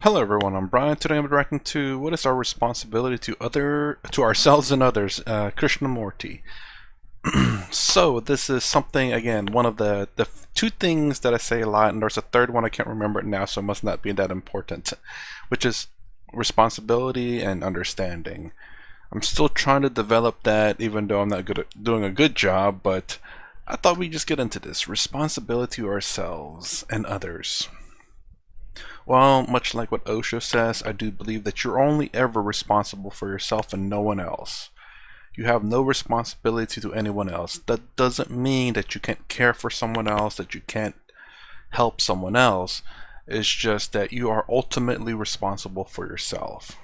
Hello everyone, I'm Brian. Today I'm reacting to what is our responsibility to ourselves and others, Krishnamurti. So this is something, again, one of the two things that I say a lot, and there's a third one I can't remember it now, so it must not be that important, which is responsibility and understanding. I'm still trying to develop that, even though I'm not good at doing a good job, but I thought we'd just get into this. Responsibility to ourselves and others. Well, much like what Osho says, I do believe that you're only ever responsible for yourself and no one else. You have no responsibility to anyone else. That doesn't mean that you can't care for someone else, that you can't help someone else. It's just that you are ultimately responsible for yourself.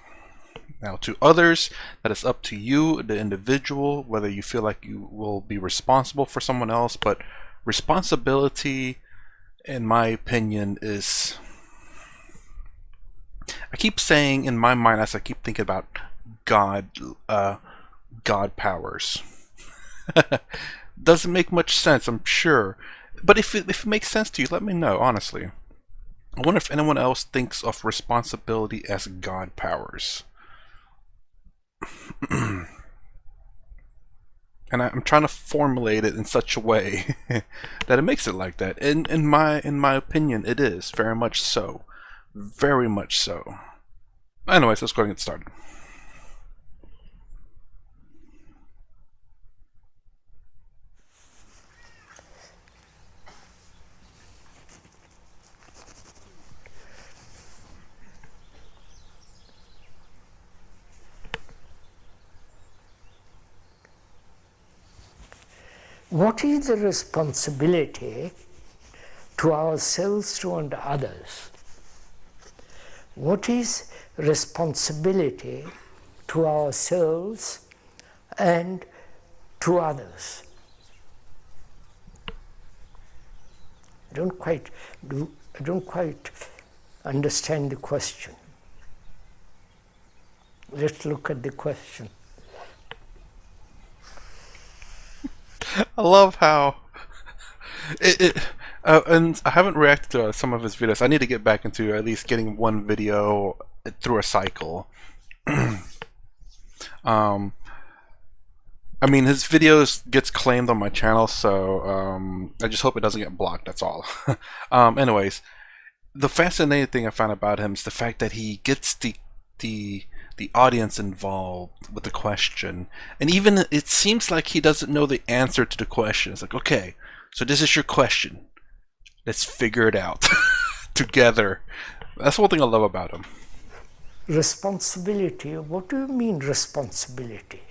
Now, to others, that is up to you, the individual, whether you feel like you will be responsible for someone else, but responsibility, in my opinion, is... I keep saying in my mind as I keep thinking about God, God powers. Doesn't make much sense, I'm sure. But if it makes sense to you, let me know, honestly. I wonder if anyone else thinks of responsibility as God powers. And I'm trying to formulate it in such a way that it makes it like that. In my opinion, it is very much so. Very much so. Anyways, let's go ahead and get started. What is the responsibility to ourselves and others? What is responsibility to ourselves and to others? I don't quite understand the question. Let's look at the question. I love how and I haven't reacted to some of his videos. I need to get back into at least getting one video through a cycle. I mean, his videos gets claimed on my channel, so I just hope it doesn't get blocked. That's all. Anyways, the fascinating thing I found about him is the fact that he gets the audience involved with the question, and even it seems like he doesn't know the answer to the question. It's like, okay, so this is your question. Let's figure it out together. That's one thing I love about him. Responsibility. What do you mean responsibility?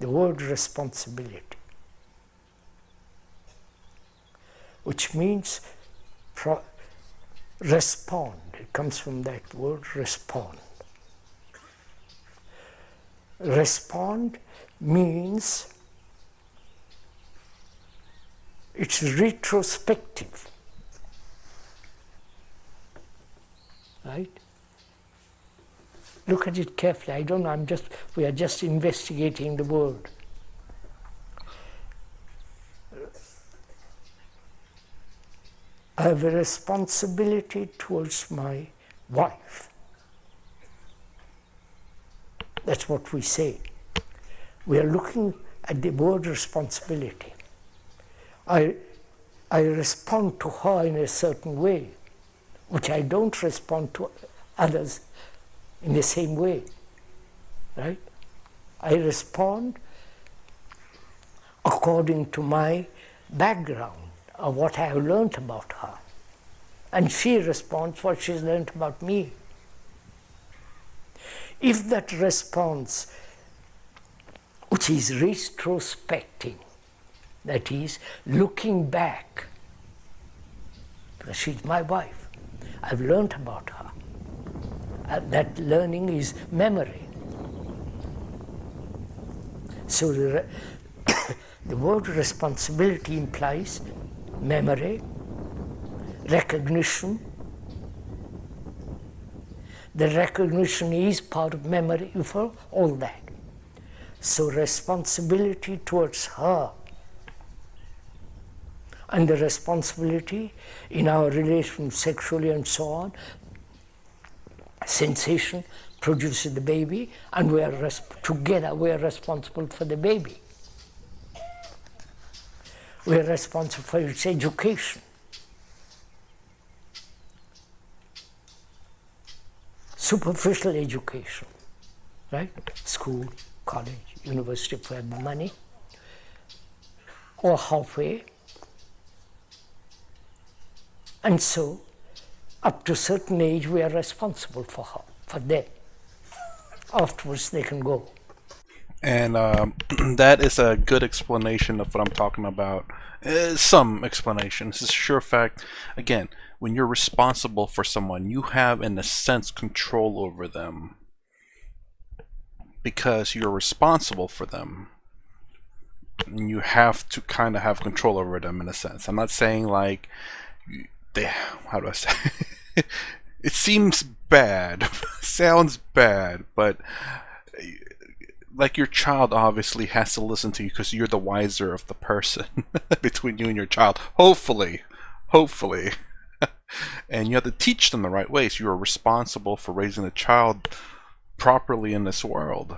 The word responsibility, which means respond. It comes from that word respond. Respond means it's retrospective, right? Look at it carefully. I don't know, we are just investigating the word. I have a responsibility towards my wife. That's what we say. We are looking at the word responsibility. I respond to her in a certain way, which I don't respond to others in the same way, right? I respond according to my background or what I have learned about her. And she responds what she's learned about me. If that response, which is retrospecting, that is looking back, because she's my wife, I've learned about her. That learning is memory. So the word responsibility implies memory, recognition. The recognition is part of memory for all that. So responsibility towards her and the responsibility in our relation sexually and so on Sensation produces the baby, and together we are responsible for the baby. We are responsible for its education. Superficial education, right? School, college, university for the money, or halfway. And so, up to a certain age, we are responsible for them. Afterwards, they can go. And that is a good explanation of what I'm talking about. Some explanation. This is a sure fact. Again, when you're responsible for someone, you have, in a sense, control over them. Because you're responsible for them. And you have to kind of have control over them, in a sense. I'm not saying like... how do I say? It seems bad. Sounds bad, but... like your child obviously has to listen to you because you're the wiser of the person between you and your child. Hopefully. And you have to teach them the right ways. You are responsible for raising a child properly in this world.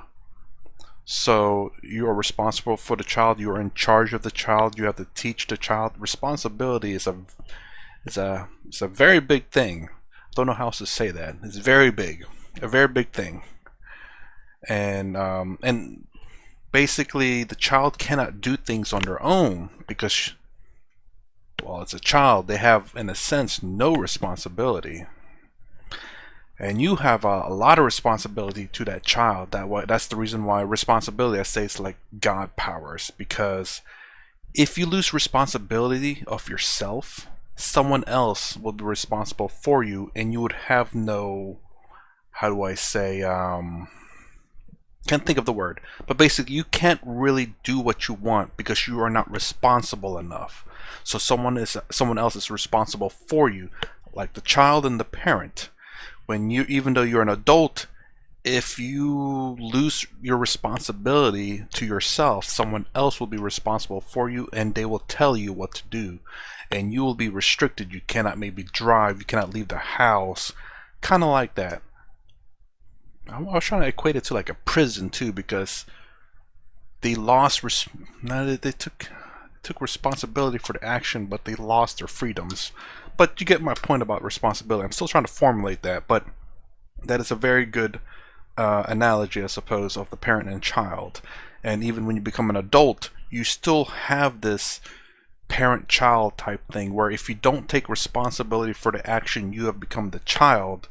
So you are responsible for the child. You are in charge of the child. You have to teach the child. Responsibility is a very big thing. Don't know how else to say that. It's very big. A very big thing. And basically the child cannot do things on their own because, well, it's a child. They have, in a sense, no responsibility, and you have a lot of responsibility to that child. That's the reason why responsibility, I say, it's like God powers, because if you lose responsibility of yourself, someone else will be responsible for you, and you would have no, how do I say, can't think of the word, but basically you can't really do what you want because you are not responsible enough. So someone else is responsible for you, like the child and the parent. When you, even though you're an adult, if you lose your responsibility to yourself, someone else will be responsible for you, and they will tell you what to do, and you will be restricted. You cannot maybe drive, you cannot leave the house, kind of like that. I was trying to equate it to like a prison too, because they lost they took responsibility for the action, but they lost their freedoms. But you get my point about responsibility. I'm still trying to formulate that, but that is a very good analogy, I suppose, of the parent and child. And even when you become an adult, you still have this parent-child type thing, where if you don't take responsibility for the action, you have become the child.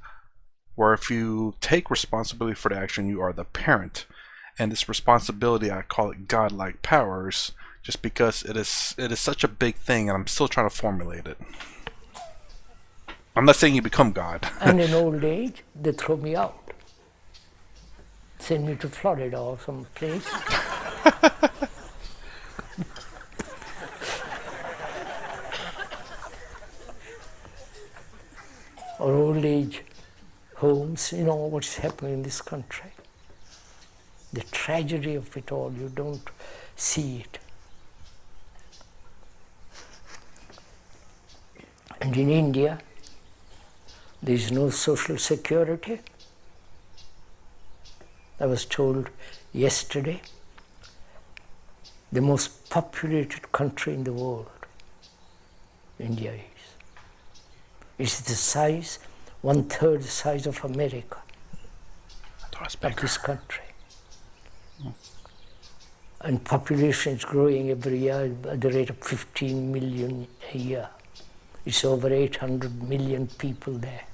Where if you take responsibility for the action, you are the parent. And this responsibility, I call it godlike powers, just because it is such a big thing, and I'm still trying to formulate it. I'm not saying you become God. And in old age, they throw me out. Send me to Florida or some place. Or old age homes, you know what's happening in this country. The tragedy of it all, you don't see it. And in India, there is no social security. I was told yesterday, the most populated country in the world, India is. It's the size, 1/3 the size of America, of this country. And population is growing every year at the rate of 15 million a year. It's over 800 million people there.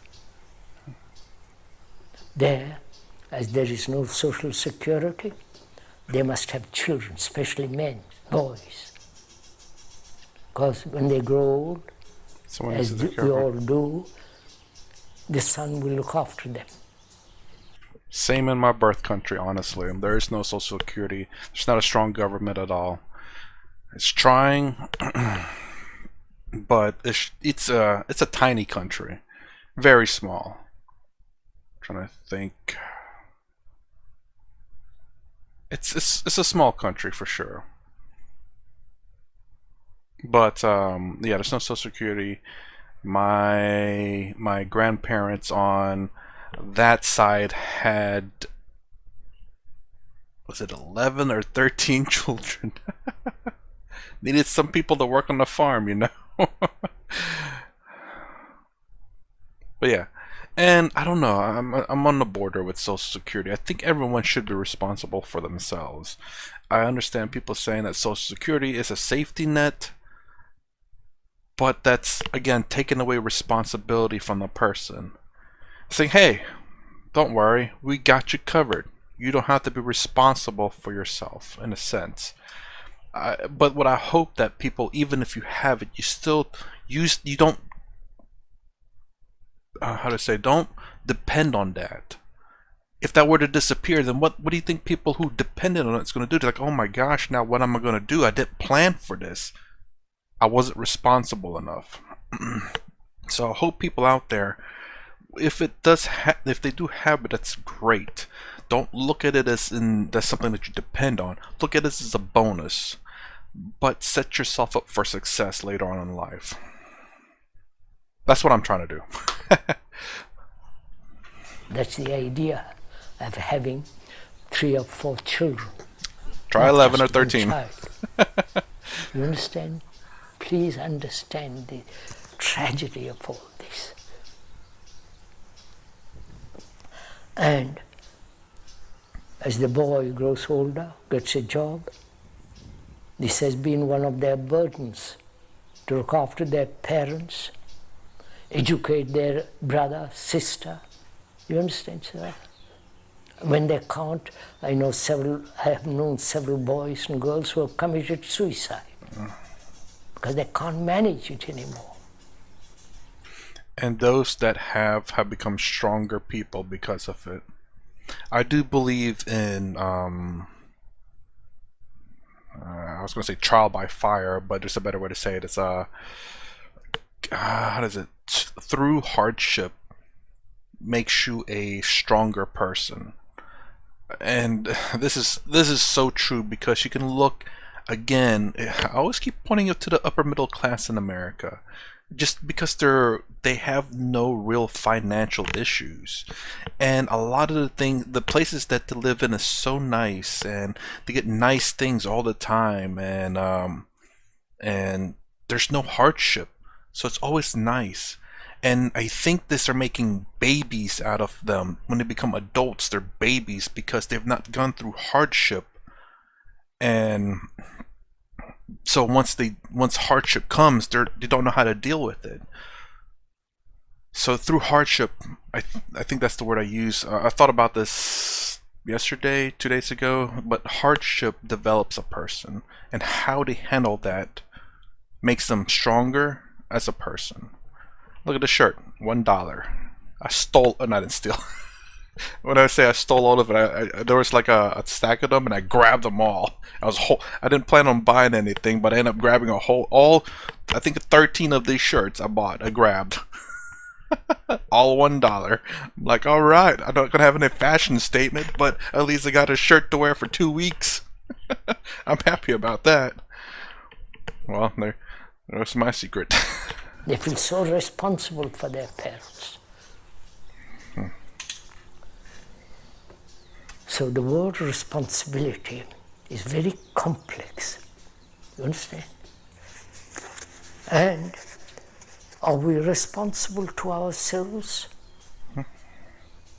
There, as there is no social security, they must have children, especially men, boys. Because when they grow old, as we all do, the son will look after them. Same in my birth country, honestly. There is no social security. There's not a strong government at all. It's trying, but it's a tiny country, very small. I'm trying to think. It's a small country for sure. But yeah, there's no social security. My grandparents on that side had, was it 11 or 13 children? Needed some people to work on the farm, you know? But yeah, and I don't know. I'm on the border with Social Security. I think everyone should be responsible for themselves. I understand people saying that Social Security is a safety net, but that's again taking away responsibility from the person. Saying, "Hey, don't worry, we got you covered. You don't have to be responsible for yourself," in a sense. But what I hope that people, even if you have it, you still you don't how to say, don't depend on that. If that were to disappear, then what do you think people who depended on it's going to do? They're like, oh my gosh, now what am I going to do? I didn't plan for this. I wasn't responsible enough. So I hope people out there, if it does, if they do have it, that's great. Don't look at it as that's something that you depend on. Look at it as a bonus, but set yourself up for success later on in life. That's what I'm trying to do. That's the idea of having 3 or 4 children. Try 11 or 13. You understand? Please understand the tragedy of all this. And as the boy grows older, gets a job, this has been one of their burdens, to look after their parents, educate their brother, sister. You understand, sir? When they can't, I have known several boys and girls who have committed suicide because they can't manage it anymore. And those that have become stronger people because of it. I do believe in I was going to say trial by fire, but there's a better way to say it. It's how does it, through hardship makes you a stronger person. And this is so true, because you can look again, I always keep pointing you to the upper middle class in America, just because they have no real financial issues, and a lot of the places that they live in is so nice, and they get nice things all the time, and there's no hardship, so it's always nice. And I think this are making babies out of them. When they become adults, they're babies because they've not gone through hardship. And so once hardship comes, they don't know how to deal with it. So through hardship, I think that's the word I use. I thought about this yesterday, 2 days ago, but hardship develops a person, and how they handle that makes them stronger as a person. Look at the shirt, $1. I stole, no, I didn't steal. When I say I stole all of it, there was like a stack of them, and I grabbed them all. I didn't plan on buying anything, but I ended up grabbing I think 13 of these shirts I grabbed. All $1. I'm like, all right, I'm not gonna have any fashion statement, but at least I got a shirt to wear for 2 weeks. I'm happy about that. Well, there's my secret. They feel so responsible for their parents. So the word responsibility is very complex. You understand? And are we responsible to ourselves?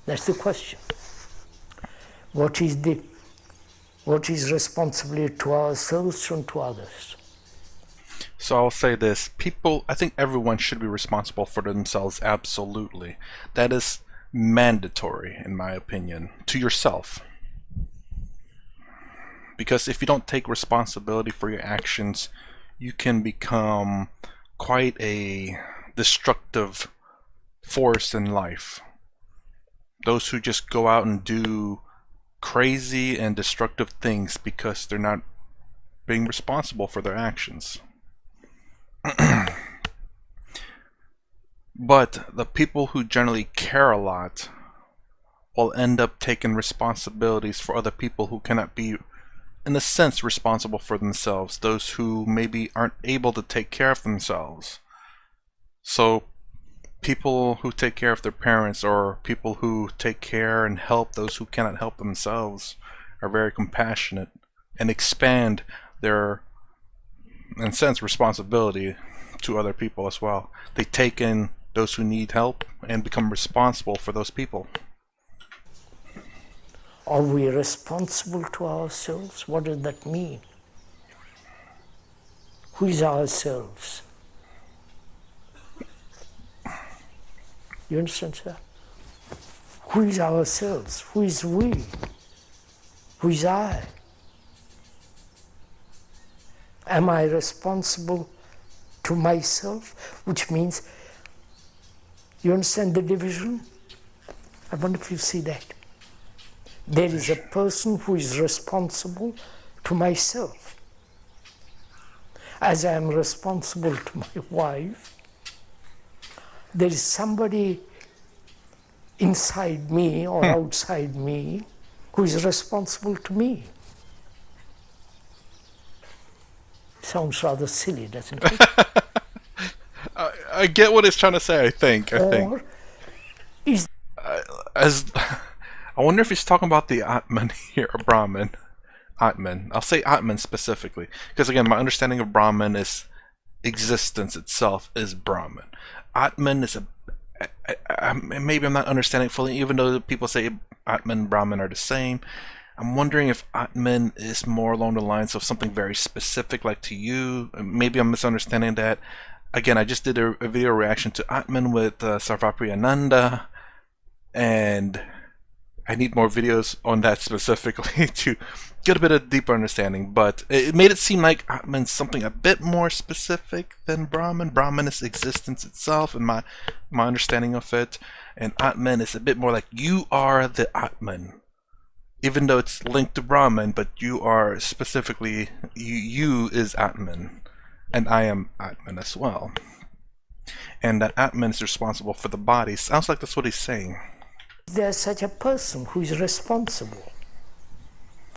That's the question. What is responsibility to ourselves and to others? So I'll say this, I think everyone should be responsible for themselves, absolutely. That is mandatory, in my opinion, to yourself. Because if you don't take responsibility for your actions, you can become quite a destructive force in life. Those who just go out and do crazy and destructive things because they're not being responsible for their actions. But the people who generally care a lot will end up taking responsibilities for other people who cannot be, in a sense, responsible for themselves. Those who maybe aren't able to take care of themselves. So people who take care of their parents, or people who take care and help those who cannot help themselves, are very compassionate and expand their, in a sense, responsibility to other people as well. They take in those who need help and become responsible for those people. Are we responsible to ourselves? What does that mean? Who is ourselves? You understand, sir? Who is ourselves? Who is we? Who is I? Am I responsible to myself? Which means, you understand the division? I wonder if you see that. There is a person who is responsible to myself. As I am responsible to my wife, there is somebody inside me or outside me who is responsible to me. Sounds rather silly, doesn't it? I get what it's trying to say. I think. Or is As I wonder if he's talking about the Atman here, or Brahman. Atman. I'll say Atman specifically, because again, my understanding of Brahman is existence itself is Brahman. Atman is maybe I'm not understanding fully, even though people say Atman and Brahman are the same. I'm wondering if Atman is more along the lines of something very specific, like to you. Maybe I'm misunderstanding that. Again, I just did a video reaction to Atman with Sarvapriyananda, and I need more videos on that specifically to get a bit of deeper understanding. But it made it seem like Atman's something a bit more specific than Brahman. Brahman is existence itself, and my understanding of it, and Atman is a bit more like you are the Atman. Even though it's linked to Brahman, but you are specifically, you is Atman, and I am Atman as well. And that Atman is responsible for the body. Sounds like that's what he's saying. there such a person who is responsible?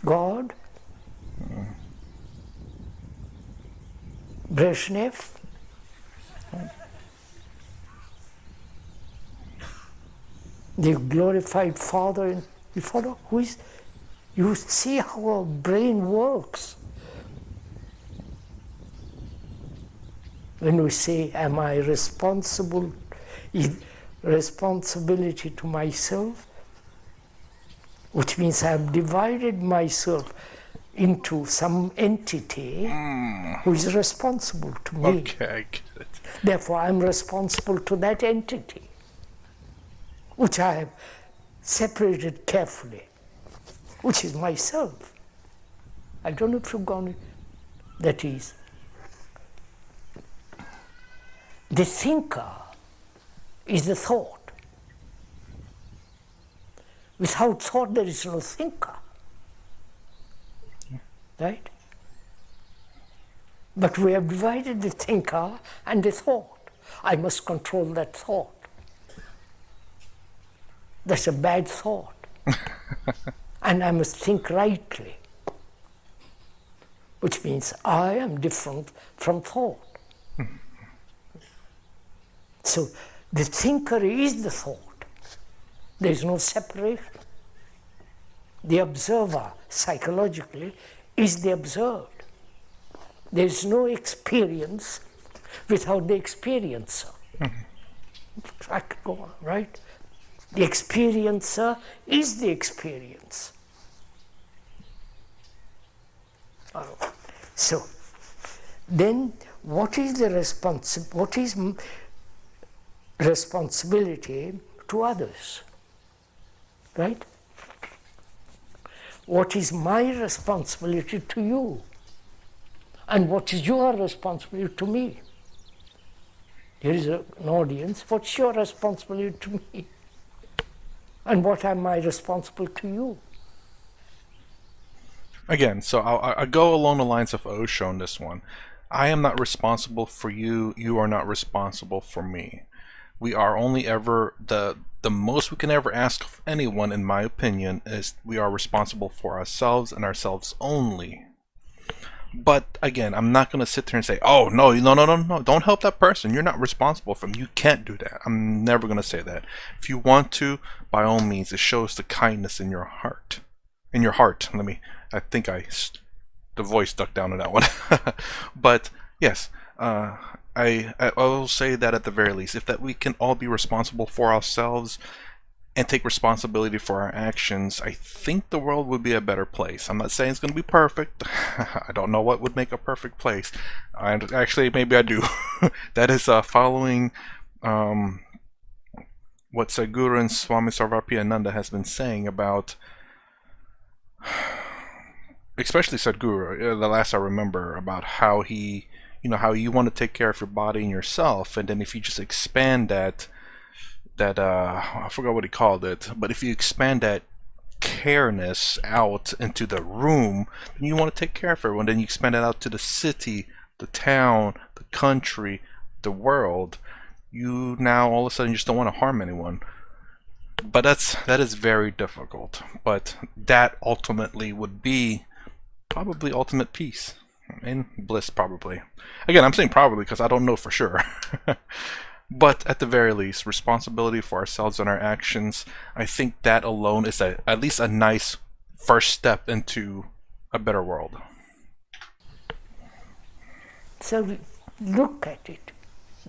God? Brezhnev? The glorified Father, you follow? Who is? You see how our brain works. When we say, am I responsible? Is responsibility to myself, which means I have divided myself into some entity who is responsible to me. Okay, I get it. Therefore, I'm responsible to that entity, which I have separated carefully, which is myself. I don't know if you've gone, that is. The thinker is the thought. Without thought, there is no thinker. Right? But we have divided the thinker and the thought. I must control that thought. That's a bad thought. And I must think rightly, which means I am different from thought. So the thinker is the thought. There is no separation. The observer, psychologically, is the observed. There is no experience without the experiencer. I could go on, right? The experiencer is the experience. So, then what is the responsibility to others? Right? What is my responsibility to you? And what is your responsibility to me? Here is an audience. What's your responsibility to me? And what am I responsible to you? Again, so I'll go along the lines of Osho on this one. I am not responsible for you. You are not responsible for me. We are only ever, the most we can ever ask of anyone, in my opinion, is we are responsible for ourselves and ourselves only. But again, I'm not going to sit there and say, oh, no, no, no, no, no, don't help that person. You're not responsible for them. You can't do that. I'm never going to say that. If you want to, by all means, it shows the kindness in your heart. In your heart. I think the voice stuck down on that one. But yes, I will say that at the very least, if that we can all be responsible for ourselves and take responsibility for our actions, I think the world would be a better place. I'm not saying it's going to be perfect. I don't know what would make a perfect place. Actually, maybe I do. That is following what Sadhguru and Swami Sarvapriyananda has been saying about, especially Sadhguru, the last I remember, about how he, how you want to take care of your body and yourself, and then if you just expand that I forgot what he called it, but if you expand that careness out into the room, then you want to take care of everyone. Then you expand it out to the city, the town, the country, the world. You now all of a sudden just don't want to harm anyone. But that is very difficult. But that ultimately would be probably ultimate peace and bliss, probably. Again, I'm saying probably because I don't know for sure. But at the very least, responsibility for ourselves and our actions, I think that alone is at least a nice first step into a better world. So look at it.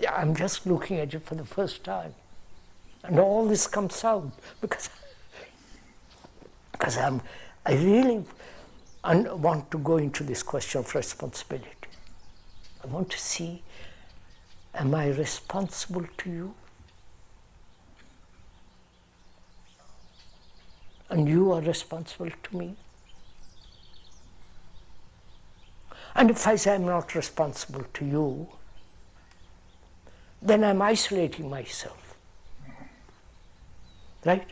I'm just looking at it for the first time. And all this comes out because I really want to go into this question of responsibility. I want to see, am I responsible to you? And you are responsible to me? And if I say I'm not responsible to you, then I'm isolating myself. Right?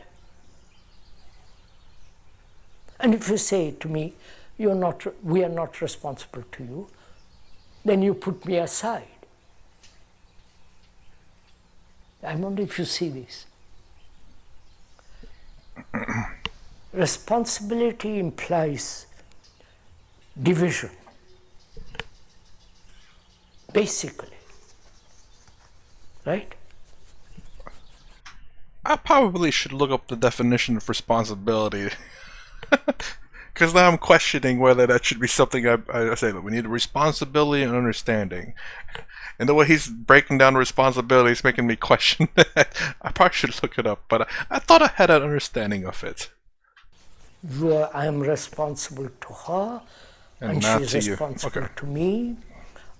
And if you say to me, we are not responsible to you, then you put me aside. I wonder if you see this. Responsibility implies division, basically. Right? I probably should look up the definition of responsibility. Because now I'm questioning whether that should be something I say. Look, we need responsibility and understanding. And the way he's breaking down responsibility is making me question that. I probably should look it up, but I thought I had an understanding of it. I am responsible to her, and she is responsible to me.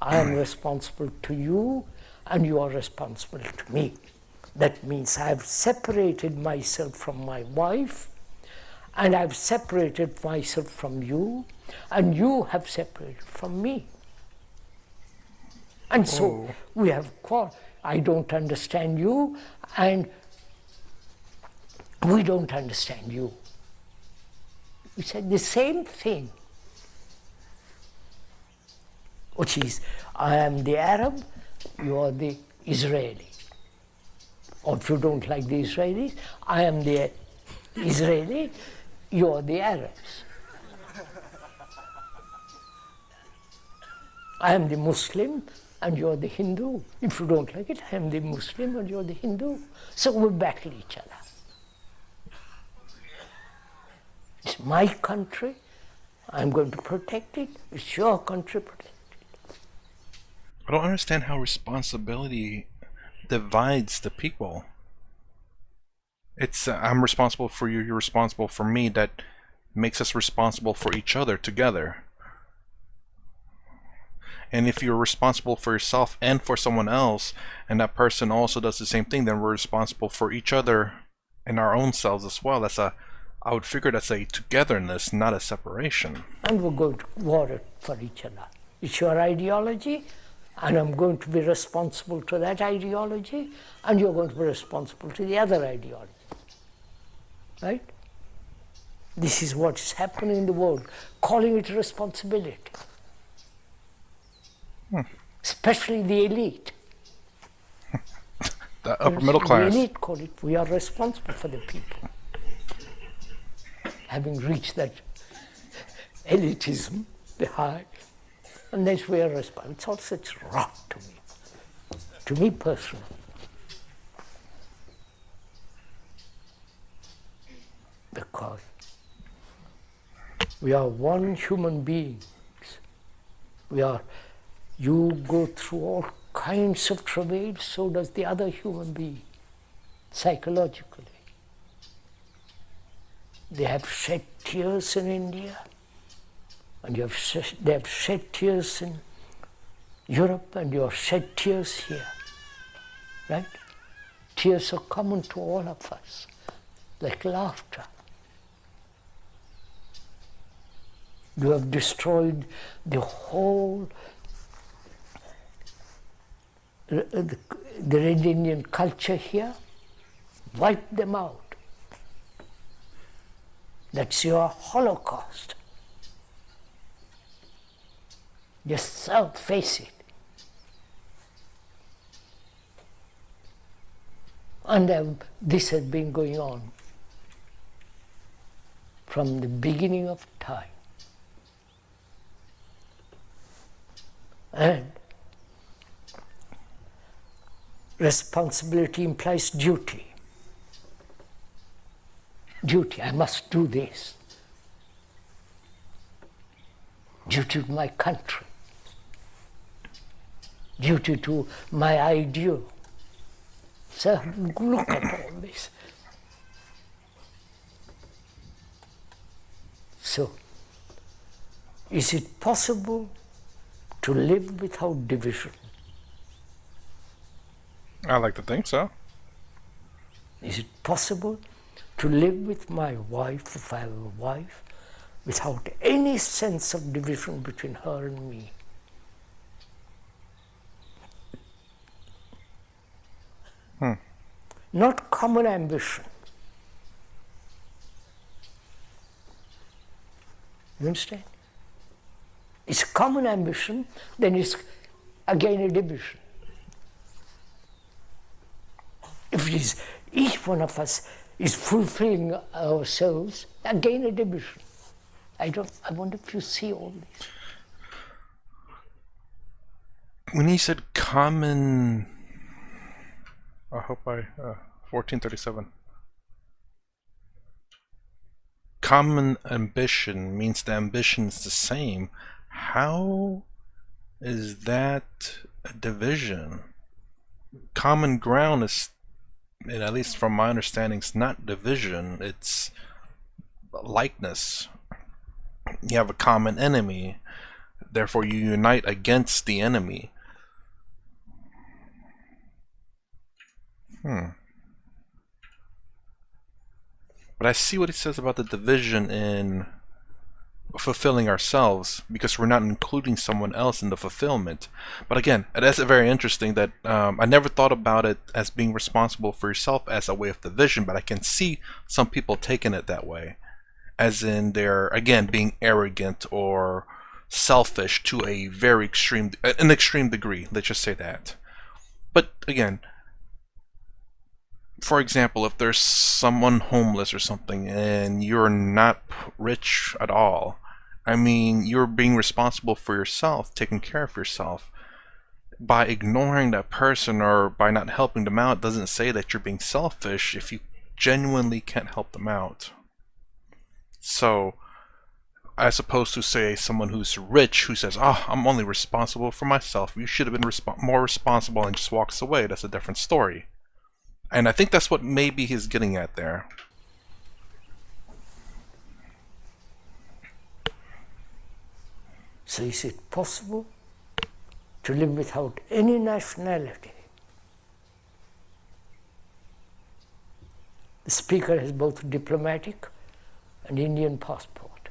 I am responsible to you, and you are responsible to me. That means I have separated myself from my wife, and I've separated myself from you, and you have separated from me. And so we have I don't understand you, and we don't understand you. We said the same thing, which is, I am the Arab, you are the Israeli. Or if you don't like the Israelis, I am the Israeli, you are the Arabs. I am the Muslim and you are the Hindu. If you don't like it, I am the Muslim and you are the Hindu. So we battle each other. It's my country, I'm going to protect it. It's your country, protect it. I don't understand how responsibility divides the people. It's I'm responsible for you, you're responsible for me. That makes us responsible for each other together. And if you're responsible for yourself and for someone else, and that person also does the same thing, then we're responsible for each other and our own selves as well. I would figure that's a togetherness, not a separation. And we're going to war for each other. It's your ideology, and I'm going to be responsible to that ideology, and you're going to be responsible to the other ideology. Right? This is what's happening in the world, calling it responsibility. Especially the elite. The upper middle class. The elite call it, we are responsible for the people. Having reached that elitism, the high, And that's where it's all such rot to me personally. Because we are one human beings. You go through all kinds of travail, so does the other human being, psychologically. They have shed tears in India, and they have shed tears in Europe, and you have shed tears here, right? Tears are common to all of us, like laughter. You have destroyed the whole, the Red Indian culture here, wiped them out. That's your Holocaust. Just face it. And this has been going on from the beginning of time. And responsibility implies duty. Duty, I must do this. Duty to my country. Duty to my ideal. So look at all this. So, is it possible to live without division? I like to think so. Is it possible to live with my wife, if I have a wife, without any sense of division between her and me? Not common ambition. You understand? It's common ambition, then it's again a division. If it is each one of us is fulfilling ourselves, again a division. I wonder if you see all this. When he said common, I hope 1437. Common ambition means the ambition is the same. How is that a division? Common ground is, and at least from my understanding, it's not division, it's likeness. You have a common enemy, therefore you unite against the enemy. But I see what he says about the division in fulfilling ourselves, because we're not including someone else in the fulfillment. But again, that's very interesting that I never thought about it as being responsible for yourself as a way of division, but I can see some people taking it that way, as in they're, again, being arrogant or selfish to a very extreme degree, let's just say that. But again, for example, if there's someone homeless or something and you're not rich at all, I mean, you're being responsible for yourself, taking care of yourself. By ignoring that person or by not helping them out doesn't say that you're being selfish if you genuinely can't help them out. So, as opposed to, say, someone who's rich who says, "Oh, I'm only responsible for myself. You should have been more responsible," and just walks away. That's a different story. And I think that's what maybe he's getting at there. So is it possible to live without any nationality? The speaker has both diplomatic and Indian passport.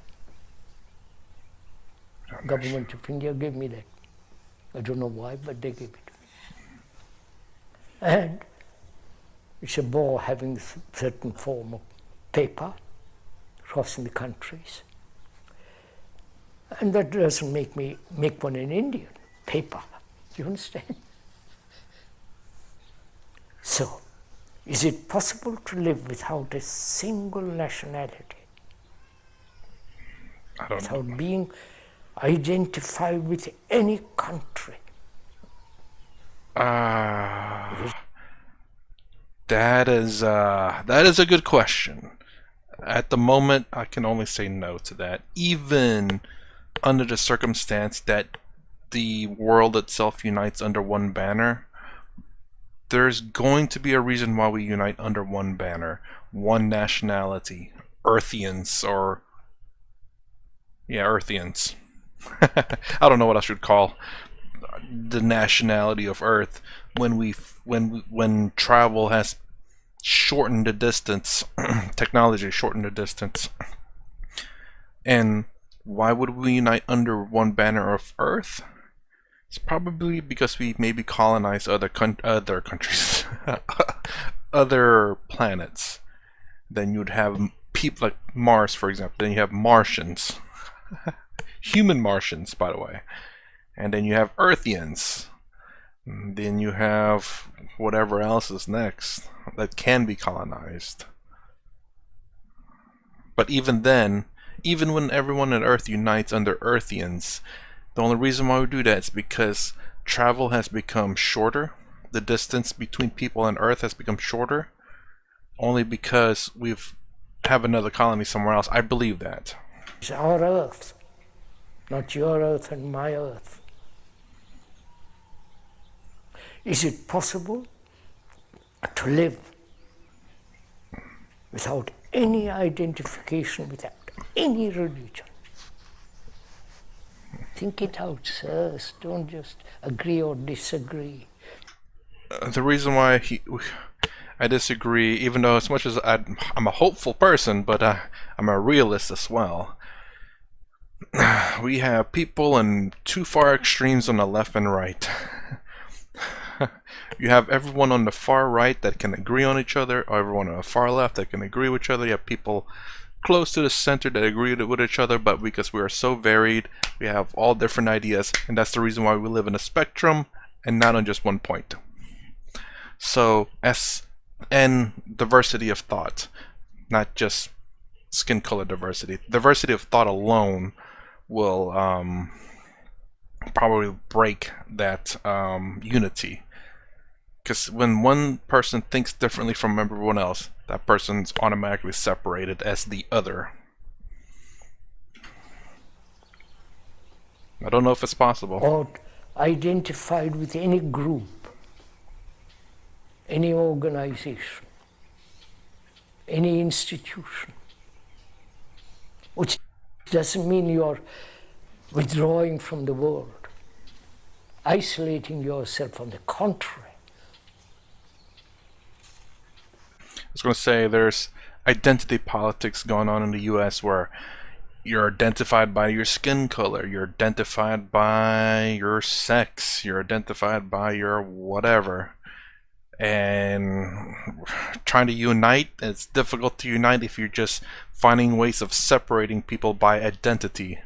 Government of India gave me that. I don't know why, but they gave it to me. And it's a bore having a certain form of paper crossing the countries. And that doesn't make one an Indian. Paper. Do you understand? So, is it possible to live without a single nationality? I don't know. Without being identified with any country. That is a good question. At the moment, I can only say no to that. Even under the circumstance that the world itself unites under one banner, there's going to be a reason why we unite under one banner, one nationality, Earthians, or Earthians. I don't know what I should call the nationality of Earth when travel has shortened the distance, technology shortened the distance. And why would we unite under one banner of Earth? It's probably because we maybe colonize other countries, other planets. Then you'd have people like Mars, for example. Then you have Martians, human Martians, by the way. And then you have Earthians. And then you have whatever else is next that can be colonized. But even then, even when everyone on Earth unites under Earthians, the only reason why we do that is because travel has become shorter. The distance between people on Earth has become shorter. Only because we've have another colony somewhere else. I believe that. It's our Earth, not your Earth and my Earth. Is it possible to live without any identification, without any religion? Think it out, sirs. Don't just agree or disagree. The reason why I disagree, even though as much as I'm a hopeful person, but I'm a realist as well. We have people in two far extremes on the left and right. You have everyone on the far right that can agree on each other, or everyone on the far left that can agree with each other. You have people close to the center that agree with each other, but because we are so varied, we have all different ideas, and that's the reason why we live in a spectrum and not on just one point. So, and diversity of thought, not just skin color diversity. Diversity of thought alone will probably break that unity. Because when one person thinks differently from everyone else, that person's automatically separated as the other. I don't know if it's possible. Or identified with any group, any organization, any institution. Which doesn't mean you're withdrawing from the world, isolating yourself. On the contrary. I was going to say there's identity politics going on in the US where you're identified by your skin color, you're identified by your sex, you're identified by your whatever. And trying to unite, it's difficult to unite if you're just finding ways of separating people by identity,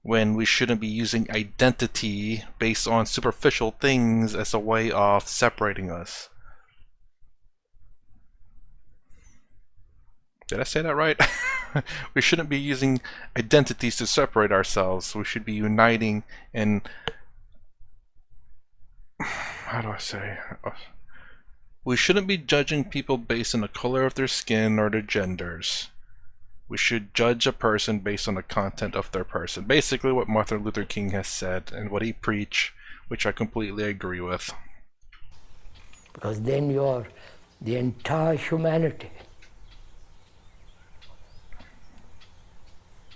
when we shouldn't be using identity based on superficial things as a way of separating us. Did I say that right? We shouldn't be using identities to separate ourselves. We should be uniting and, how do I say? We shouldn't be judging people based on the color of their skin or their genders. We should judge a person based on the content of their person. Basically what Martin Luther King has said and what he preached, which I completely agree with. Because then you're the entire humanity.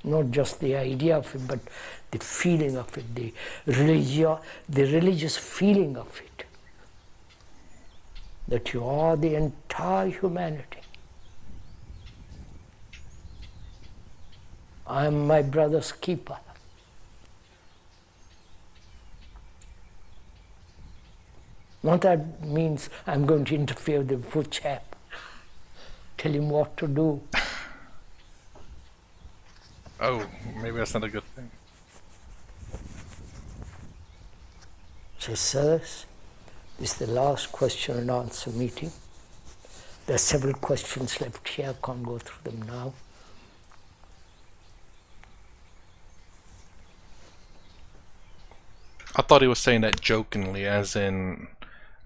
Not just the idea of it, but the feeling of it, the religious feeling of it. That you are the entire humanity. I am my brother's keeper. Not that means I'm going to interfere with the poor chap, tell him what to do. Oh, maybe that's not a good thing. So, sirs, this is the last question and answer meeting. There are several questions left here, I can't go through them now. I thought he was saying that jokingly, as in,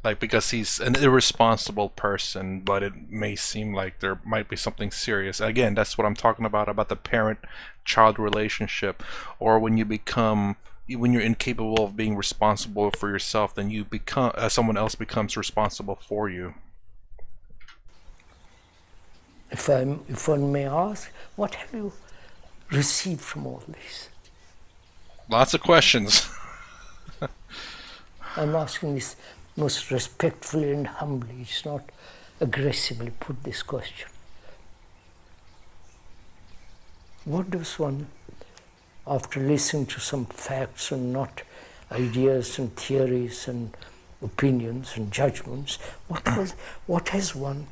like, because he's an irresponsible person, but it may seem like there might be something serious. Again, that's what I'm talking about the parent-child relationship, or when you're incapable of being responsible for yourself, then you become someone else becomes responsible for you. If one may ask, what have you received from all this? Lots of questions. I'm asking this most respectfully and humbly. It's not aggressively put this question. What does one, after listening to some facts and not ideas and theories and opinions and judgments, what has one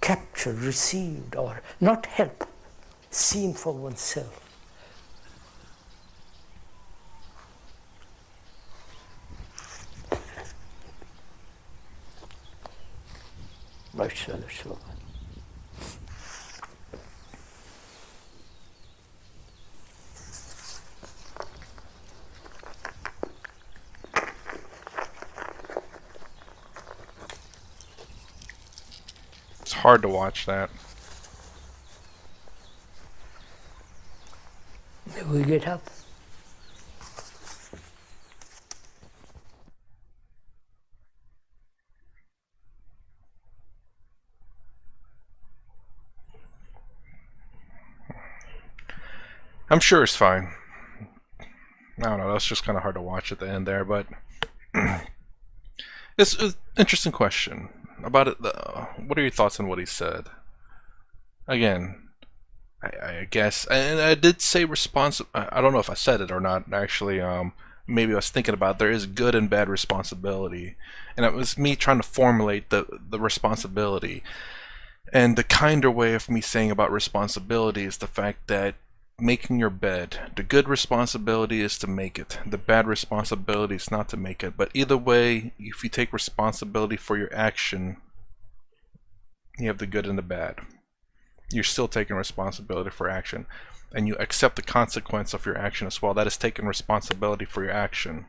captured, received, or not helped, seen for oneself? Right, sir, sure. It's hard to watch that. We get up. I'm sure it's fine. I don't know, that's just kind of hard to watch at the end there, but it's an interesting question about it. What are your thoughts on what he said? Again, I guess, and I did say I don't know if I said it or not, actually. Maybe I was thinking about there is good and bad responsibility, and it was me trying to formulate the responsibility. And the kinder way of me saying about responsibility is the fact that making your bed, the good responsibility is to make it, the bad responsibility is not to make it. But either way, if you take responsibility for your action, you have the good and the bad. You're still taking responsibility for action, and you accept the consequence of your action as well. That is taking responsibility for your action.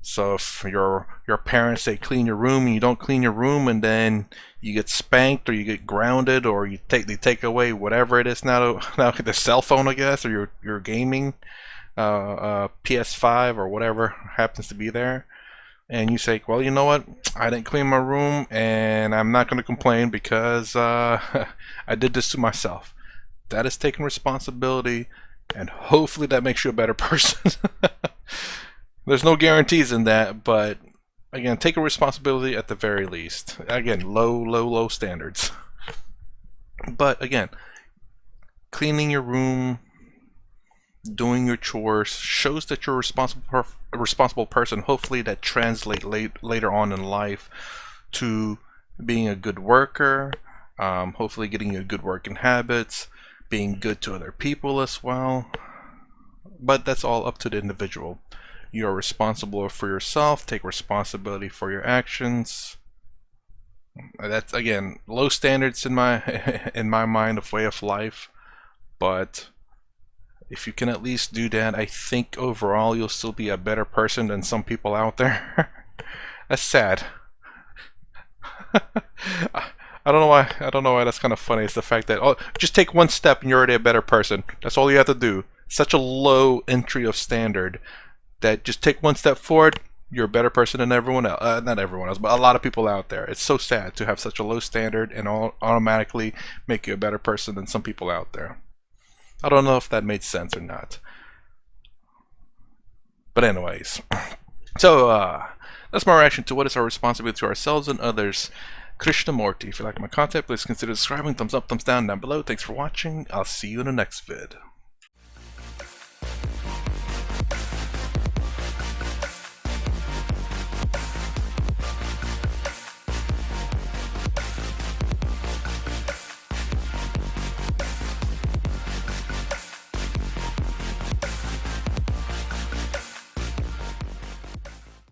So if your parents say clean your room and you don't clean your room, and then you get spanked or you get grounded, or they take away whatever it is now the cell phone, I guess, or your gaming PS5 or whatever happens to be there, and you say, well, you know what, I didn't clean my room and I'm not going to complain because I did this to myself. That is taking responsibility, and hopefully that makes you a better person. There's no guarantees in that, but again, take a responsibility at the very least. Again, low standards. But again, cleaning your room, doing your chores shows that you're a responsible person. Hopefully that translates later on in life to being a good worker, hopefully getting you good working habits, being good to other people as well. But that's all up to the individual. You're responsible for yourself. Take responsibility for your actions. That's, again, low standards in my mind of way of life, but if you can at least do that, I think overall you'll still be a better person than some people out there. That's sad. I don't know why that's kind of funny. It's the fact that, oh, just take one step and you're already a better person. That's all you have to do. Such a low entry of standard that just take one step forward, you're a better person than everyone else. Not everyone else, but a lot of people out there. It's so sad to have such a low standard and automatically make you a better person than some people out there. I don't know if that made sense or not. But anyways, so that's my reaction to what is our responsibility to ourselves and others. Krishnamurti. If you like my content, please consider subscribing. Thumbs up, thumbs down below. Thanks for watching. I'll see you in the next vid.